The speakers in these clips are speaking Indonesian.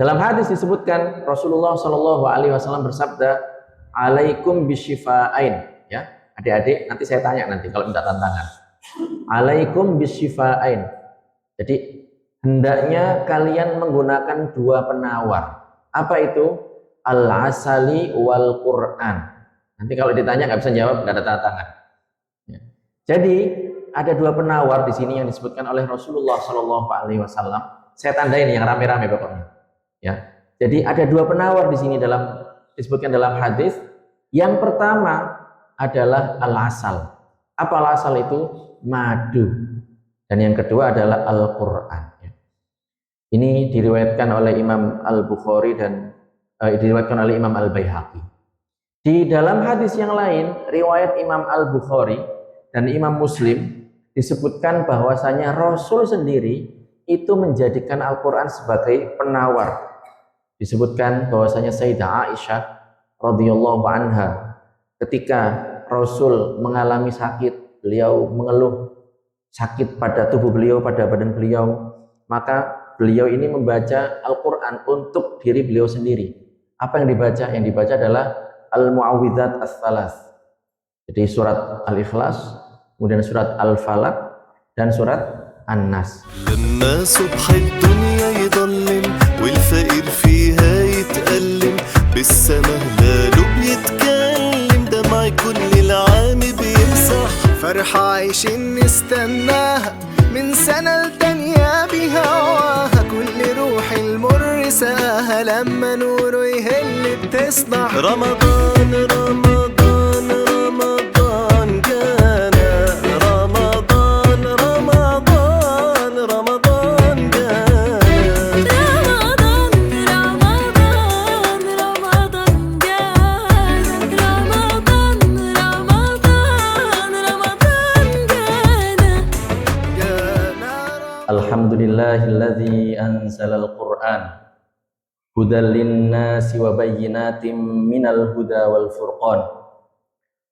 Dalam hadis disebutkan Rasulullah Shallallahu Alaihi Wasallam bersabda, "Alaikum bisyifa'ain." Ya, adik-adik, nanti saya tanya nanti kalau minta tantangan. Alaikum bisyifa'ain. Jadi hendaknya kalian menggunakan dua penawar. Apa itu? Al-asali wal Quran. Nanti kalau ditanya nggak bisa jawab, nggak ada tanda tangan. Ya. Jadi ada dua penawar di sini yang disebutkan oleh Rasulullah Shallallahu Alaihi Wasallam. Saya tandain yang rame-rame pokoknya. Ya. Jadi ada dua penawar di sini disebutkan dalam hadis. Yang pertama adalah al-asal. Apa al-asal itu? Madu. Dan yang kedua adalah Al-Quran. Ini diriwayatkan oleh Imam Al-Bukhari dan diriwayatkan oleh Imam Al-Baihaqi. Di dalam hadis yang lain, riwayat Imam Al-Bukhari dan Imam Muslim disebutkan bahwasanya Rasul sendiri itu menjadikan Al-Quran sebagai penawar. Disebutkan bahwasanya Sayyidah Aisyah radhiyallahu anha ketika Rasul mengalami sakit, beliau mengeluh sakit pada tubuh beliau, pada badan beliau, maka beliau ini membaca Al-Quran untuk diri beliau sendiri. Apa yang dibaca? Yang dibaca adalah Al-Mu'awwidzat As-Salas. Jadi surat Al-Ikhlas, kemudian surat Al-Falaq, dan surat An-Nas. لما صبح الدنيا يضلم والفقير فيها يتألم بالسما هلاله بيتكلم دمع كل العام بيمسح فرحة عايشين نستناها من سنة لتانية بهواها كل روح المر ساها لما نوره يهل بتصدع رمضان رمضان رمضان جانا رمضان رمضان رمضان جانا رمضان رمضان رمضان جانا رمضان رمضان رمضان جانا Alhamdulillahilladzi anzalal Qur'an hudal linnasi wa bayyinatin minal huda wal furqan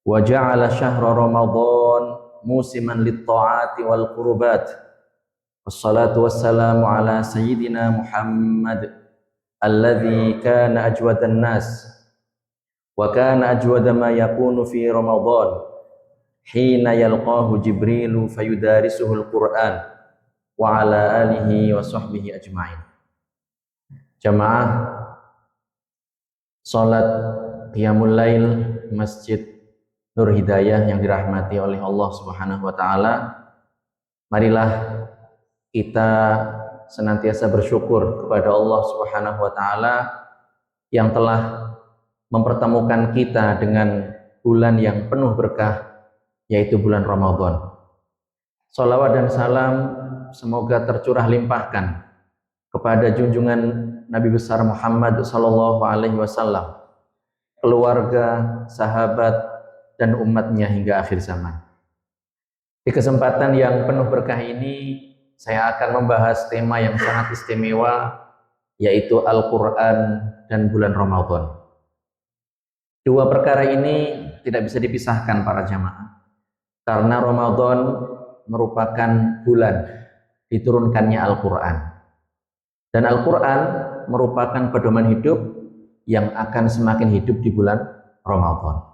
wa ja'ala syahra Ramadan musiman lit-ta'ati wal qurbat. Wassalatu wassalamu ala sayyidina Muhammad alladzi kana ajwadan nas wa kana ajwada ma yakunu fi Ramadan hina yalqahu Jibrilu fayudarisuhul Qur'an wa ala alihi wa sahbihi ajma'in. Jamaah salat qiyamul lail Masjid Nur Hidayah yang dirahmati oleh Allah Subhanahu wa taala, marilah kita senantiasa bersyukur kepada Allah Subhanahu wa taala yang telah mempertemukan kita dengan bulan yang penuh berkah, yaitu bulan Ramadan. Salawat dan salam semoga tercurah limpahkan kepada junjungan Nabi besar Muhammad sallallahu alaihi wasallam, keluarga, sahabat, dan umatnya hingga akhir zaman. Di kesempatan yang penuh berkah ini, saya akan membahas tema yang sangat istimewa, yaitu Al-Quran dan bulan Ramadan. Dua perkara ini tidak bisa dipisahkan para jamaah, karena Ramadan merupakan bulan diturunkannya Al-Quran. Dan Al-Quran merupakan pedoman hidup yang akan semakin hidup di bulan Ramadan.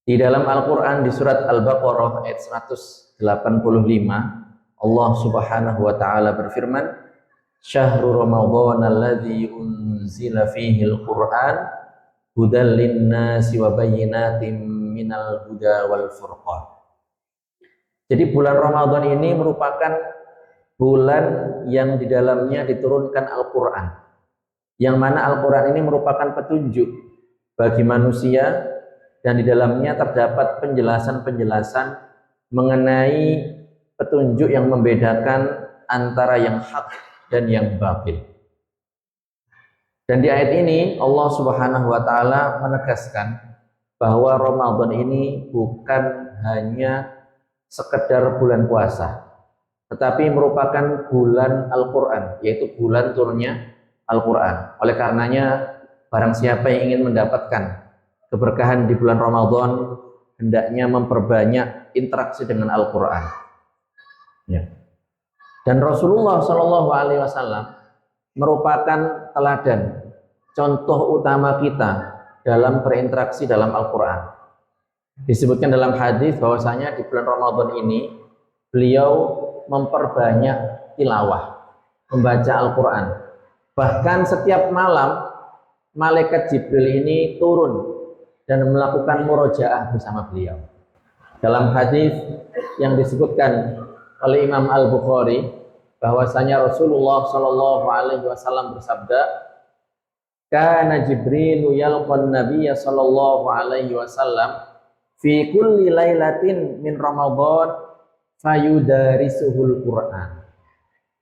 Di dalam Al-Quran di surat Al-Baqarah ayat 185, Allah Subhanahu wa taala berfirman, "Syahrul Ramadan alladzi unzila fihi al-Qur'an hudal linnasi wa bayyinatin minal huda wal furqan." Jadi bulan Ramadan ini merupakan bulan yang di dalamnya diturunkan Al-Quran, yang mana Al-Quran ini merupakan petunjuk bagi manusia, dan di dalamnya terdapat penjelasan-penjelasan mengenai petunjuk yang membedakan antara yang hak dan yang batil. Dan di ayat ini Allah Subhanahu wa taala menegaskan bahwa Ramadan ini bukan hanya sekedar bulan puasa, tetapi merupakan bulan Al-Quran, yaitu bulan turunnya Al-Quran. Oleh karenanya, barang siapa yang ingin mendapatkan keberkahan di bulan Ramadan, hendaknya memperbanyak interaksi dengan Al-Quran. Ya. Dan Rasulullah Shallallahu Alaihi Wasallam merupakan teladan, contoh utama kita dalam berinteraksi dalam Al-Quran. Disebutkan dalam hadis bahwasanya di bulan Ramadan ini beliau memperbanyak tilawah, membaca Al-Quran. Bahkan setiap malam malaikat Jibril ini turun dan melakukan murojaah bersama beliau. Dalam hadis yang disebutkan oleh Imam Al-Bukhari bahwasanya Rasulullah Shallallahu Alaihi Wasallam bersabda, "Kana Jibrilu yalqan Nabiyya Shallallahu Alaihi Wasallam fi kulli lailatin min Ramadan fayudarisuhul Quran."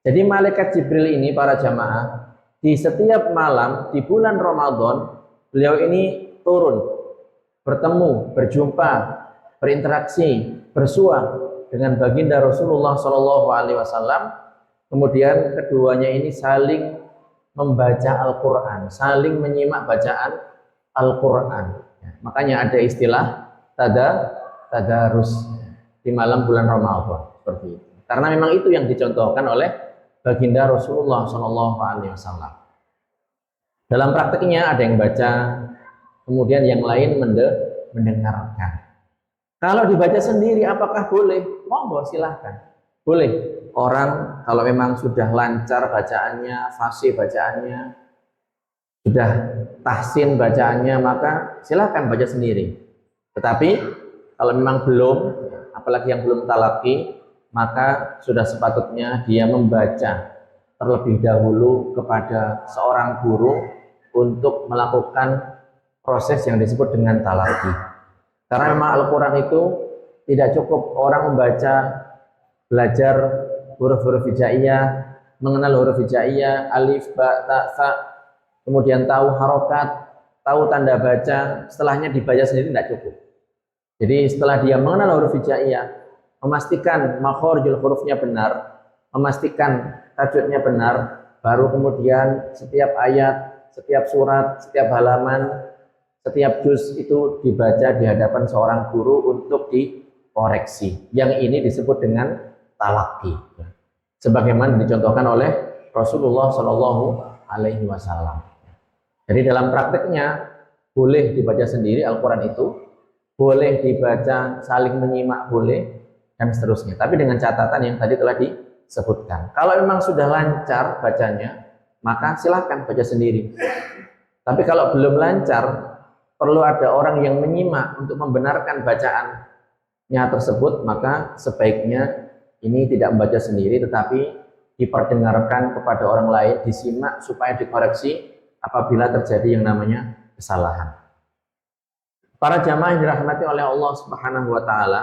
Jadi malaikat Jibril ini para jamaah di setiap malam di bulan Ramadan beliau ini turun, bertemu, berjumpa, berinteraksi, bersua dengan baginda Rasulullah Shallallahu Alaihi Wasallam. Kemudian keduanya ini saling membaca Al-Quran, saling menyimak bacaan Al-Quran. Makanya ada istilah tadarus di malam bulan Ramadan seperti itu. Karena memang itu yang dicontohkan oleh baginda Rasulullah Shallallahu Alaihi Wasallam. Dalam prakteknya ada yang baca, kemudian yang lain mendengarkan. Kalau dibaca sendiri apakah boleh? Monggo silahkan. Boleh. Orang kalau memang sudah lancar bacaannya, fasih bacaannya, sudah tahsin bacaannya, maka silahkan baca sendiri. Tetapi kalau memang belum, apalagi yang belum talaqi, maka sudah sepatutnya dia membaca terlebih dahulu kepada seorang guru untuk melakukan proses yang disebut dengan talaqi. Karena memang Al-Quran itu tidak cukup orang membaca, belajar huruf-huruf hijaiyah, mengenal huruf hijaiyah, alif, ba, ta, sa, kemudian tahu harokat, tahu tanda baca, setelahnya dibaca sendiri tidak cukup. Jadi setelah dia mengenal huruf hijaiyah, memastikan makhorijul hurufnya benar, memastikan tajwidnya benar, baru kemudian setiap ayat, setiap surat, setiap halaman, setiap juz itu dibaca di hadapan seorang guru untuk dikoreksi. Yang ini disebut dengan talaqi, sebagaimana dicontohkan oleh Rasulullah Shallallahu Alaihi Wasallam. Jadi dalam prakteknya boleh dibaca sendiri Al-Quran itu, boleh dibaca saling menyimak, boleh, dan seterusnya. Tapi dengan catatan yang tadi telah disebutkan. Kalau memang sudah lancar bacanya, maka silahkan baca sendiri. Tapi kalau belum lancar, perlu ada orang yang menyimak untuk membenarkan bacaannya tersebut, maka sebaiknya ini tidak membaca sendiri, tetapi diperdengarkan kepada orang lain, disimak supaya dikoreksi apabila terjadi yang namanya kesalahan. Para jamaah yang dirahmati oleh Allah Subhanahu wa taala,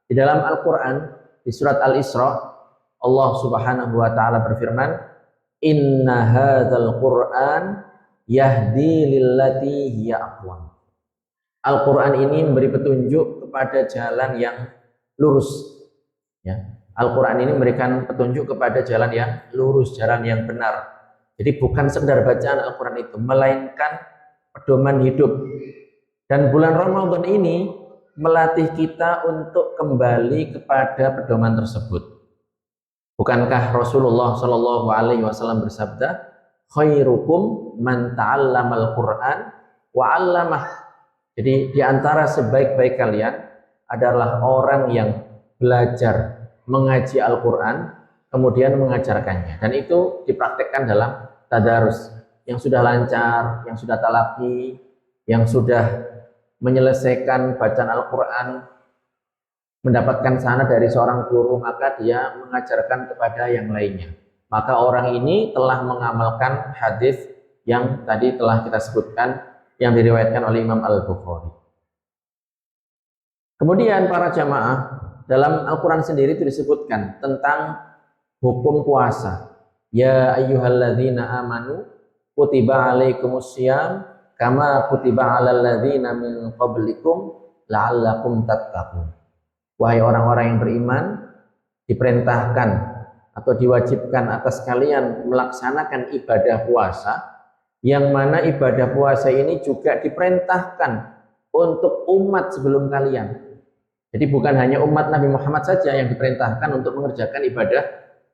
di dalam Al-Qur'an di surat Al-Isra, Allah Subhanahu wa taala berfirman, "Inna hadzal Qur'an yahdi lillati hiya aqwam." Al-Qur'an ini memberi petunjuk kepada jalan yang lurus, ya. Al-Quran ini memberikan petunjuk kepada jalan yang lurus, jalan yang benar. Jadi bukan sekedar bacaan Al-Quran itu, melainkan pedoman hidup. Dan bulan Ramadan ini melatih kita untuk kembali kepada pedoman tersebut. Bukankah Rasulullah Shallallahu Alaihi Wasallam bersabda, "Khairukum man ta'allamal Quran wa 'allamah." Jadi di antara sebaik-baik kalian adalah orang yang belajar mengaji Al-Quran, kemudian mengajarkannya. Dan itu dipraktekkan dalam tadarus. Yang sudah lancar, yang sudah talaqi, yang sudah menyelesaikan bacaan Al-Quran, mendapatkan sanad dari seorang guru, maka dia mengajarkan kepada yang lainnya. Maka orang ini telah mengamalkan hadis yang tadi telah kita sebutkan, yang diriwayatkan oleh Imam Al-Bukhari. Kemudian para jamaah, dalam Al-Quran sendiri itu disebutkan tentang hukum puasa. Ya ayyuhalladzina amanu kutiba alaikumussyam kama kutiba alal ladzina min qablikum la'allakum tattaqun. Wahai orang-orang yang beriman, diperintahkan atau diwajibkan atas kalian melaksanakan ibadah puasa, yang mana ibadah puasa ini juga diperintahkan untuk umat sebelum kalian. Jadi bukan hanya umat Nabi Muhammad saja yang diperintahkan untuk mengerjakan ibadah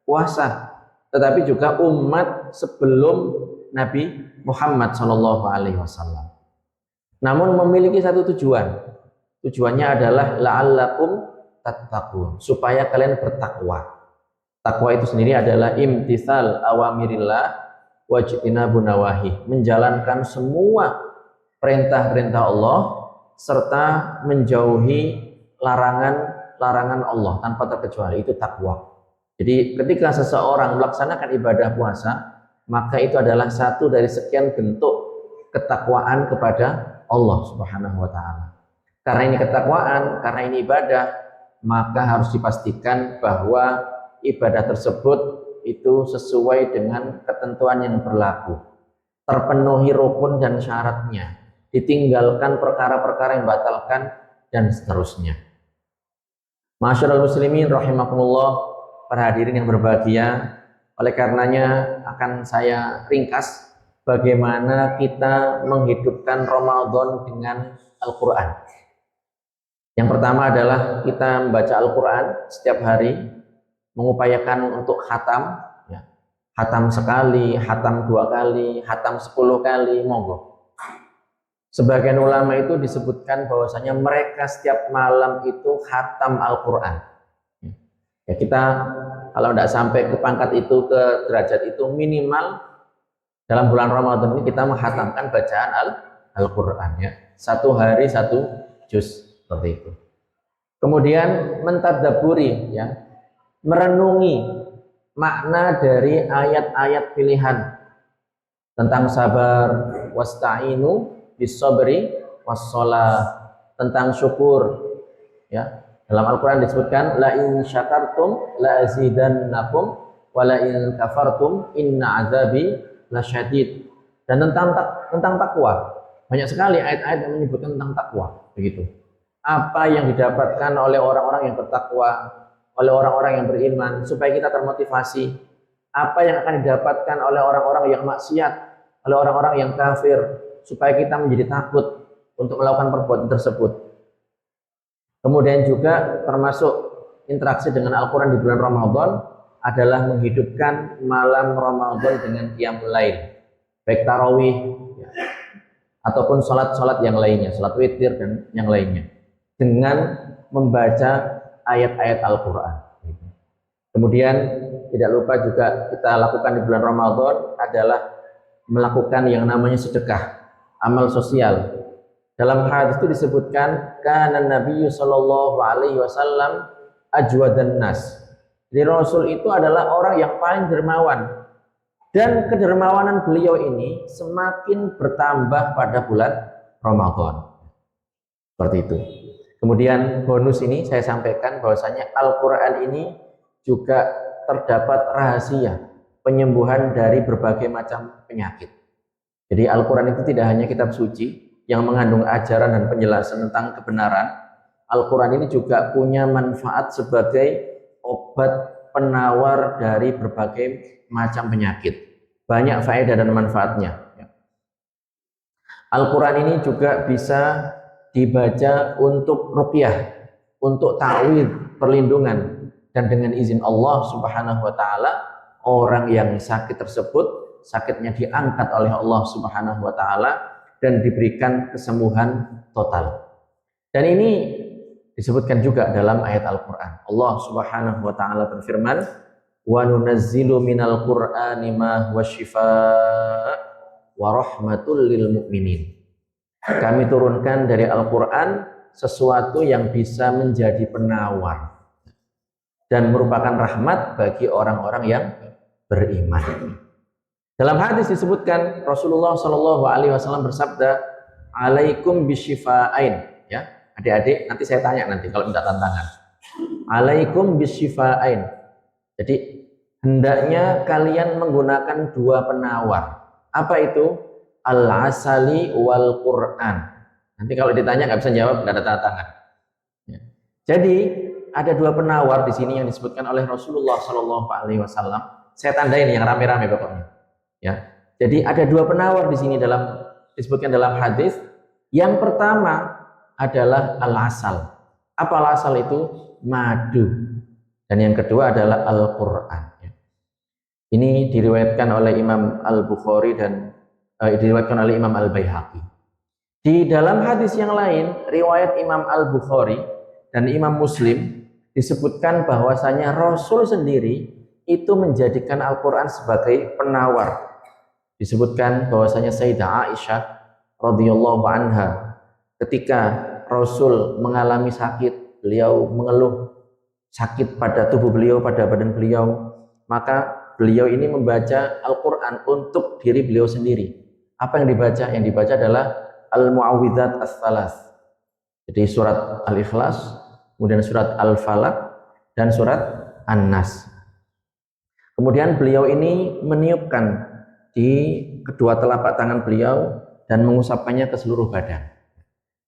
puasa, tetapi juga umat sebelum Nabi Muhammad Shallallahu Alaihi Wasallam. Namun memiliki satu tujuan. Tujuannya adalah la'allakum tattaqun, supaya kalian bertakwa. Takwa itu sendiri adalah imtitsal awamirillah wajtinabun nawahi, menjalankan semua perintah-perintah Allah serta menjauhi larangan-larangan Allah tanpa terkecuali. Itu takwa. Jadi ketika seseorang melaksanakan ibadah puasa, maka itu adalah satu dari sekian bentuk ketakwaan kepada Allah Subhanahu wa taala. Karena ini ketakwaan, karena ini ibadah, maka harus dipastikan bahwa ibadah tersebut itu sesuai dengan ketentuan yang berlaku, terpenuhi rukun dan syaratnya, ditinggalkan perkara-perkara yang membatalkan, dan seterusnya. Masyarul muslimin rahimakumullah, para hadirin yang berbahagia, oleh karenanya akan saya ringkas bagaimana kita menghidupkan Ramadan dengan Al-Quran. Yang pertama adalah kita membaca Al-Quran setiap hari, mengupayakan untuk khatam, ya. Khatam sekali, khatam 2 kali, khatam 10 kali, monggo. Sebagian ulama itu disebutkan bahwasanya mereka setiap malam itu khatam Al-Quran. Ya, kita kalau tidak sampai ke pangkat itu, ke derajat itu, minimal dalam bulan Ramadan ini kita menghatamkan bacaan Al-Quran, ya. 1 hari 1 juz, seperti itu. Kemudian mentadabburi, ya, merenungi makna dari ayat-ayat pilihan tentang sabar, wasta'inu bis-sabri was-shalah, tentang syukur, ya. Dalam Al-Quran disebutkan la in syakartum la azidannakum wa la in kafartum inna azabi lasyadid. Dan tentang takwa, banyak sekali ayat-ayat yang menyebutkan tentang takwa, begitu. Apa yang didapatkan oleh orang-orang yang bertakwa, oleh orang-orang yang beriman, supaya kita termotivasi. Apa yang akan didapatkan oleh orang-orang yang maksiat, oleh orang-orang yang kafir, supaya kita menjadi takut untuk melakukan perbuatan tersebut. Kemudian juga termasuk interaksi dengan Al-Quran di bulan Ramadan adalah menghidupkan malam Ramadan dengan qiyamul lail, baik tarawih, ya, ataupun sholat-sholat yang lainnya, sholat witir dan yang lainnya, dengan membaca ayat-ayat Al-Quran. Kemudian tidak lupa juga kita lakukan di bulan Ramadan adalah melakukan yang namanya sedekah, amal sosial. Dalam hadis itu disebutkan kana Nabi sallallahu alaihi wasallam ajwadan nas. Jadi Rasul itu adalah orang yang paling dermawan, dan kedermawanan beliau ini semakin bertambah pada bulan Ramadan. Seperti itu. Kemudian bonus ini saya sampaikan bahwasanya Al-Quran ini juga terdapat rahasia penyembuhan dari berbagai macam penyakit. Jadi Al-Quran itu tidak hanya kitab suci yang mengandung ajaran dan penjelasan tentang kebenaran. Al-Quran ini juga punya manfaat sebagai obat penawar dari berbagai macam penyakit. Banyak faedah dan manfaatnya. Al-Quran ini juga bisa dibaca untuk ruqyah, untuk ta'widz, perlindungan, dan dengan izin Allah Subhanahu wa taala orang yang sakit tersebut sakitnya diangkat oleh Allah Subhanahu wa taala dan diberikan kesembuhan total. Dan ini disebutkan juga dalam ayat Al-Qur'an. Allah Subhanahu wa taala berfirman, "Wa nunazzilu minal Qur'ani ma huwa syifaa wa rahmatul lil mu'minin." Kami turunkan dari Al-Quran sesuatu yang bisa menjadi penawar dan merupakan rahmat bagi orang-orang yang beriman. Dalam hadis disebutkan Rasulullah Shallallahu Alaihi Wasallam bersabda, "Alaikum bisyifa'ain." Ya, adik-adik, nanti saya tanya nanti kalau minta tantangan. Alaikum bisyifa'ain. Jadi hendaknya kalian menggunakan 2 penawar. Apa itu? Al-asali wal Quran. Nanti kalau ditanya nggak bisa jawab, nggak ada tanda tangan. Ya. Jadi ada 2 penawar di sini yang disebutkan oleh Rasulullah Shallallahu Alaihi Wasallam. Saya tandain yang rame-rame pokoknya. Ya. Jadi ada 2 penawar di sini disebutkan dalam hadis. Yang pertama adalah al-asal. Apa al-asal itu? Madu. Dan yang kedua adalah Al-Quran. Ya. Ini diriwayatkan oleh Imam Al-Bukhari dan diriwayatkan oleh Imam Al-Baihaqi. Di dalam hadis yang lain, riwayat Imam Al-Bukhari dan Imam Muslim disebutkan bahwasanya Rasul sendiri itu menjadikan Al-Quran sebagai penawar. Disebutkan bahwasanya Sayyidah Aisyah radhiyallahu anha ketika Rasul mengalami sakit, beliau mengeluh sakit pada tubuh beliau, pada badan beliau, maka beliau ini membaca Al-Quran untuk diri beliau sendiri. Apa yang dibaca? Yang dibaca adalah Al-Mu'awwidzat As-Salas. Jadi surat Al-Ikhlas, kemudian surat Al-Falaq, dan surat An-Nas. Kemudian beliau ini meniupkan di kedua telapak tangan beliau dan mengusapkannya ke seluruh badan.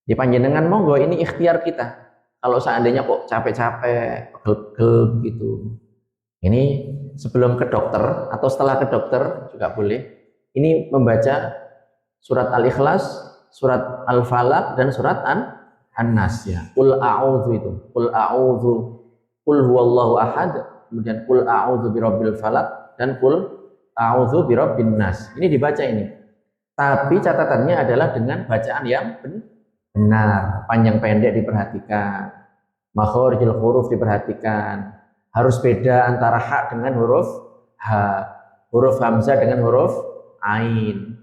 Di panjenengan monggo, ini ikhtiar kita. Kalau seandainya kok capek-capek, pegel-pegel gitu, ini sebelum ke dokter atau setelah ke dokter juga boleh. Ini membaca surat Al-Ikhlas, surat Al-Falaq, dan surat An-Nas ya. Qul a'udzu itu. Qul a'udzu. Qul huwallahu ahad. Kemudian qul a'udzu birabbil falaq dan qul a'udzu birabbin nas. Ini dibaca ini. Tapi catatannya adalah dengan bacaan yang benar, panjang pendek diperhatikan, makhorijul huruf diperhatikan, harus beda antara ha dengan huruf h, huruf hamzah dengan huruf ain,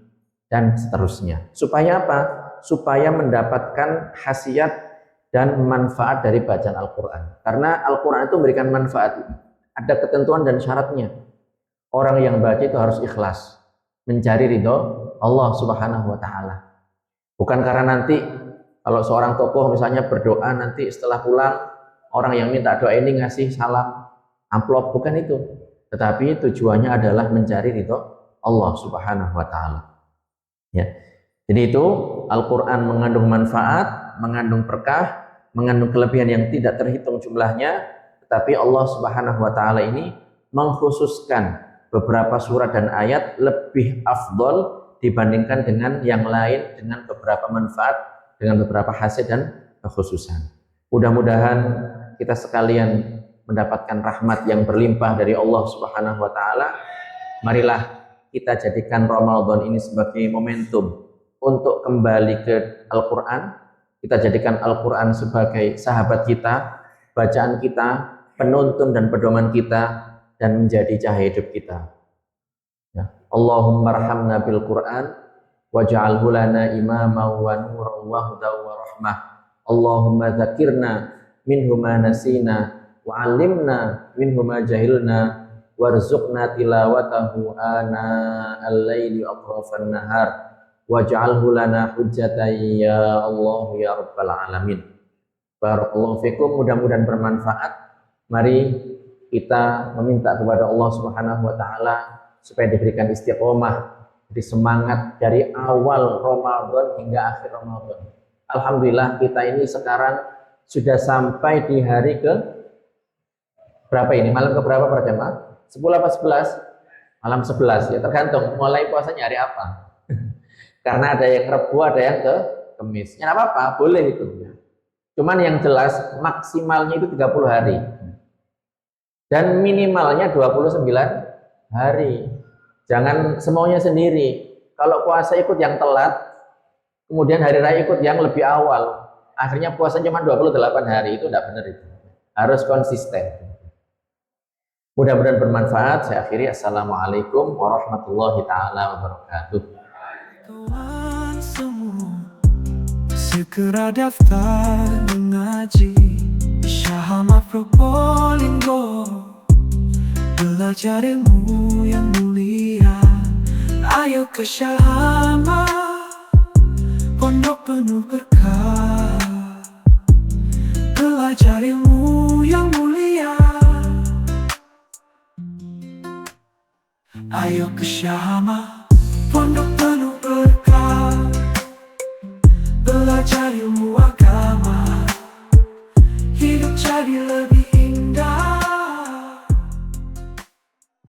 dan seterusnya. Supaya apa? Supaya mendapatkan khasiat dan manfaat dari bacaan Al-Quran. Karena Al-Quran itu memberikan manfaat, ada ketentuan dan syaratnya. Orang yang baca itu harus ikhlas, mencari ridho Allah Subhanahu wa Ta'ala. Bukan karena nanti kalau seorang tokoh misalnya berdoa, nanti setelah pulang orang yang minta doa ini ngasih salam amplop, bukan itu. Tetapi tujuannya adalah mencari ridho Allah Subhanahu wa Ta'ala. Ya. Jadi itu Al-Quran mengandung manfaat, mengandung berkah, mengandung kelebihan yang tidak terhitung jumlahnya. Tetapi Allah Subhanahu wa Ta'ala ini mengkhususkan beberapa surat dan ayat lebih afdol dibandingkan dengan yang lain, dengan beberapa manfaat, dengan beberapa hasil dan kekhususan. Mudah-mudahan kita sekalian mendapatkan rahmat yang berlimpah dari Allah Subhanahu wa Ta'ala. Marilah kita jadikan Ramadan ini sebagai momentum untuk kembali ke Al-Quran. Kita jadikan Al-Quran sebagai sahabat kita, bacaan kita, penuntun dan pedoman kita, dan menjadi cahaya hidup kita. Ya. Allahumma arhamna bil Quran waj'alhu lana imama wa nuran wa hudan wa rahmah. Allahumma dzakirna minhu ma nasina wa 'allimna minhu ma jahilna warzuqna tilawatahu ana al-laili atrafan nahar waj'alhu lana hujjatan ya Allah ya rabbal alamin. Barakallahu fikum, mudah-mudahan bermanfaat. Mari kita meminta kepada Allah Subhanahu wa Ta'ala supaya diberikan istiqomah, jadi semangat dari awal Ramadan hingga akhir Ramadan. Alhamdulillah kita ini sekarang sudah sampai di hari ke berapa ini? Malam ke berapa para jemaah? 10 apa 11? Malam 11 ya, tergantung mulai puasanya hari apa. Karena ada yang Rabu, ada yang ke Kamis. Ya apa-apa, boleh itu. Cuman yang jelas maksimalnya itu 30 hari. Dan minimalnya 29 hari. Jangan semuanya sendiri. Kalau puasa ikut yang telat, kemudian hari raya ikut yang lebih awal, akhirnya puasa cuma 28 hari, itu tidak benar itu. Harus konsisten. Mudah-mudahan bermanfaat. Saya akhiri. Assalamualaikum warahmatullahi taala wabarakatuh. Kawan semua, segera daftar mengaji Syahama Probolinggo, belajar ilmu yang mulia. Ayo ke Syahama, pondok penuh berkah, belajar ilmu yang mulia. Ayo ke Syahama.